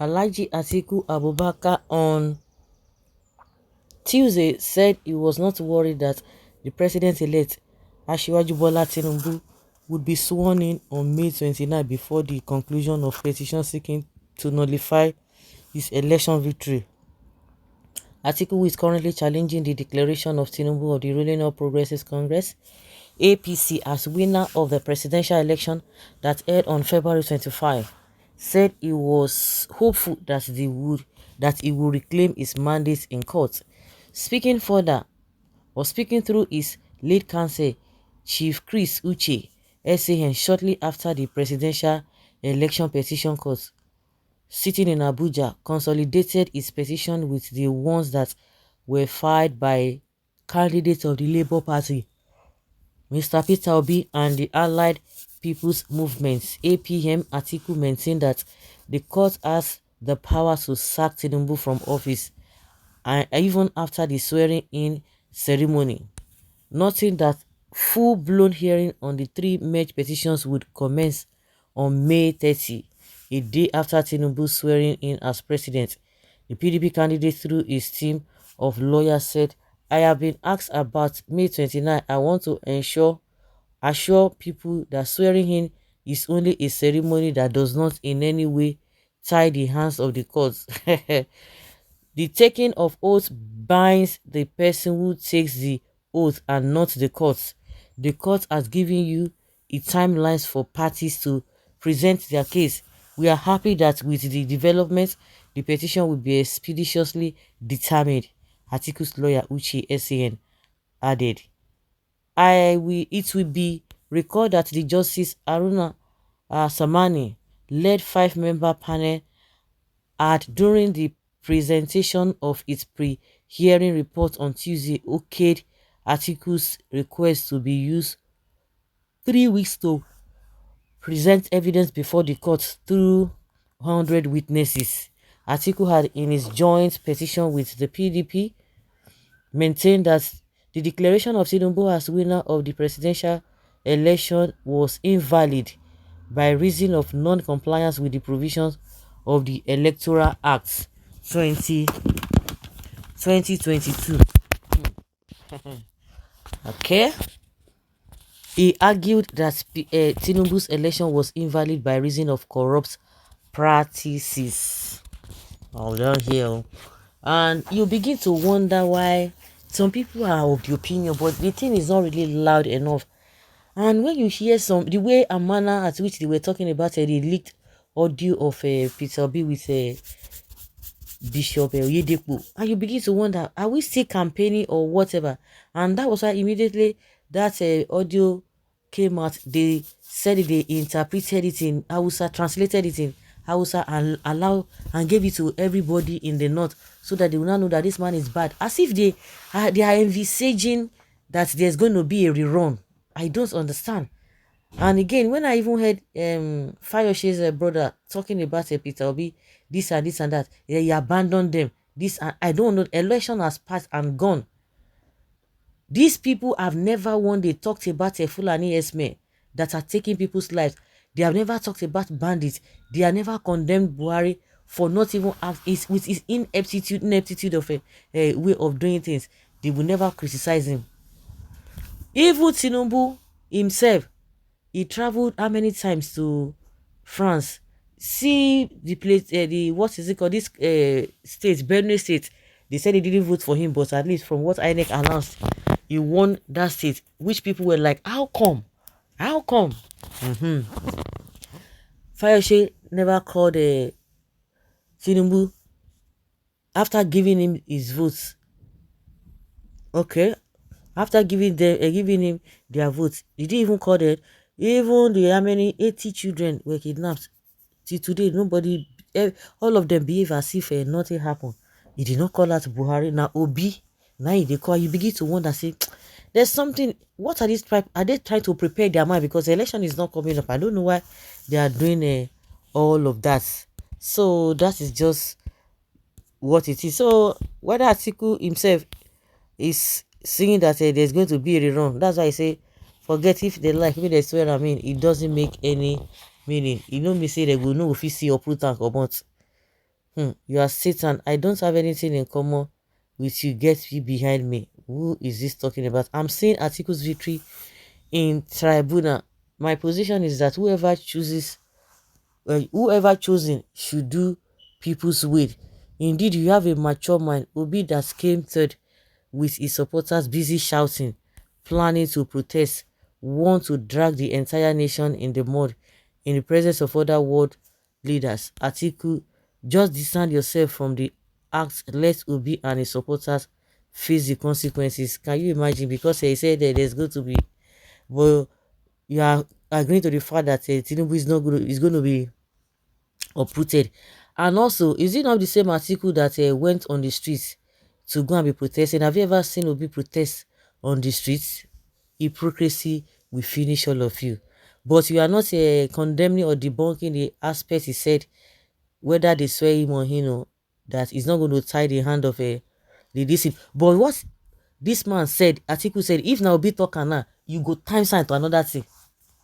Alhaji Atiku Abubakar on Tuesday said he was not worried that the president-elect Asiwaju Bola Tinubu would be sworn in on May 29 before the conclusion of petition seeking to nullify his election victory. Atiku, who is currently challenging the declaration of Tinubu of the ruling All Progressives Congress (APC) as winner of the presidential election that held on February 25, said he was hopeful that he would reclaim his mandate in court. Speaking through his lead counsel, Chief Chris Uche, SAN, shortly after the presidential election petition court, sitting in Abuja, consolidated his petition with the ones that were filed by candidates of the Labour Party, Mr. Peter Obi, and the Allied People's Movement (APM). Atiku maintained that the court has the power to sack Tinubu from office, and even after the swearing-in ceremony, noting that full-blown hearing on the three merged petitions would commence on May 30, a day after Tinubu's swearing in as president. The PDP candidate, through his team of lawyers, said, "I have been asked about May 29. I want to assure people that swearing in is only a ceremony that does not in any way tie the hands of the courts." The taking of oath binds the person who takes the oath and not the court. The court has given you a timeline for parties to present their case. We are happy that with the development, the petition will be expeditiously determined, Atiku's lawyer Uche, SAN, added. It will be recalled that the Justice Aruna Samani led 5-member panel had, during the presentation of its pre-hearing report on Tuesday, okayed Atiku's request to be used 3 weeks to present evidence before the court through 100 witnesses. Atiku had, in his joint petition with the PDP, maintained that the declaration of Tinubu as winner of the presidential election was invalid by reason of non-compliance with the provisions of the Electoral Act 2022. Okay. He argued that Tinubu's election was invalid by reason of corrupt practices. Hold on here. And you begin to wonder why some people are of the opinion, but the thing is not really loud enough. And when you hear the way and manner at which they were talking about the leaked audio of Peter Obi with Bishop Oyedepo, and you begin to wonder, are we still campaigning or whatever? And that was why immediately that audio came out, they said they interpreted it in Hausa, translated it in Hausa, and gave it to everybody in the north, so that they will not know that this man is bad, as if they are envisaging that there's going to be a rerun. I don't understand. And again, when I even heard Fayoshe's brother talking about Peter Obi, this and this and that, he abandoned them. This, I don't know. Election has passed and gone. These people have never one day talked about a Fulani S-men that are taking people's lives. They have never talked about bandits. They have never condemned Buhari for not even with his ineptitude of a way of doing things. They will never criticize him. Even Tinubu himself, he traveled how many times to France? See the place, what is it called? This state, Benue State. They said they didn't vote for him, but at least from what INEC announced, he won that state. Which people were like, how come? How come? Fayoshe never called Tinubu after giving him his votes. Okay, after giving him their votes, he didn't even call it. Even the how many 80 children were kidnapped. Till today, nobody, all of them behave as if nothing happened. He did not call out Buhari. Now Obi, now they call. You begin to wonder, say, there's something. What are these trying? Are they trying to prepare their mind because the election is not coming up? I don't know why they are doing all of that. So that is just what it is. So whether Atiku himself is saying that there's going to be a rerun, that's why I say, forget if they like me, they swear. I mean, it doesn't make any meaning. You know me say they will know if you see your put and come out. You are Satan. I don't have anything in common with you. Get me behind me. Who is this talking about? I'm seeing Atiku's victory in tribunal. My position is that whoever chosen should do people's will. Indeed, you have a mature mind. Obi that came third with his supporters busy shouting, planning to protest, want to drag the entire nation in the mud in the presence of other world leaders. Atiku, just distance yourself from the act. Let Obi and his supporters face the consequences. Can you imagine? Because he said that there's going to be, well, you are agreeing to the fact that Tinubu is going to be uprooted. And also, is it not the same article that went on the streets to go and be protesting? Have you ever seen Obi protest on the streets? Hypocrisy will finish all of you. But you are not condemning or debunking the aspect he said, whether they swear him or him, know, that he's not going to tie the hand of the DC. But what this man said, Atiku said, if now Obi talk now, you go time sign to another thing.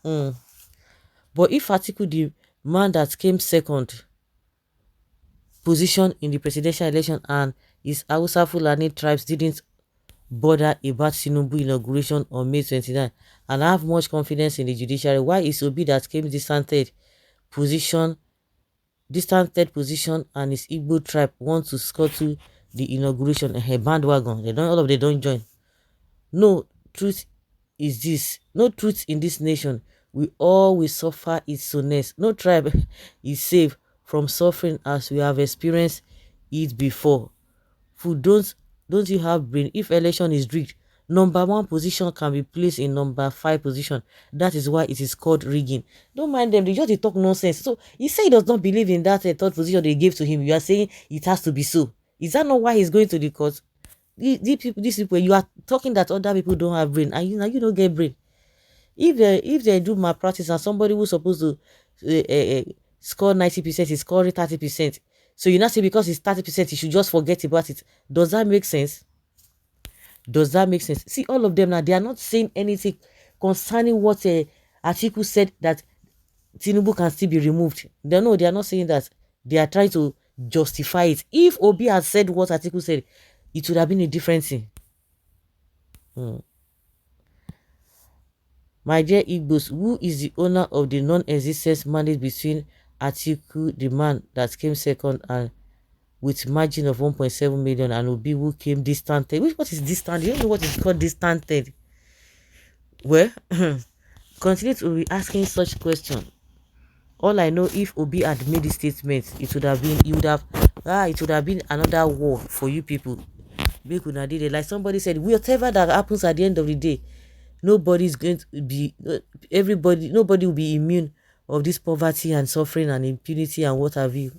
But if Atiku, the man that came second position in the presidential election, and his Hausa Fulani tribes didn't bother about Tinubu inauguration on May 29, and I have much confidence in the judiciary, why is Obi that came position distant third position and his Igbo tribe want to scuttle the inauguration? A bandwagon, they don't, all of them don't join. No truth is this, no truth in this nation. We all will suffer its soreness. No tribe is safe from suffering as we have experienced it before. Food, don't you have brain? If election is rigged, number one position can be placed in number five position. That is why it is called rigging. Don't mind them, they just they talk nonsense. So he said he does not believe in that third position they gave to him. You are saying it has to be so. Is that not why he's going to the court? These people, you are talking that other people don't have brain, and you don't get brain. If they do malpractice and somebody who's supposed to score 90% is scoring 30%, so you not say because it's 30% you should just forget about it. Does that make sense? Does that make sense? See, all of them now, they are not saying anything concerning what Atiku said, that Tinubu can still be removed. They are not saying that. They are trying to justify it. If Obi had said what Atiku said, it would have been a different thing. My dear Igbos, who is the owner of the non-existent mandate between Atiku, the man that came second and with margin of 1.7 million, and Obi, who came distant third? What is distant? You don't know what is called distant third? Well, continue to be asking such question. All I know, if Obi had made this statement, it would have been, it would have been another war for you people. Like somebody said, whatever that happens at the end of the day, nobody's going to be, nobody will be immune of this poverty and suffering and impunity and what have you.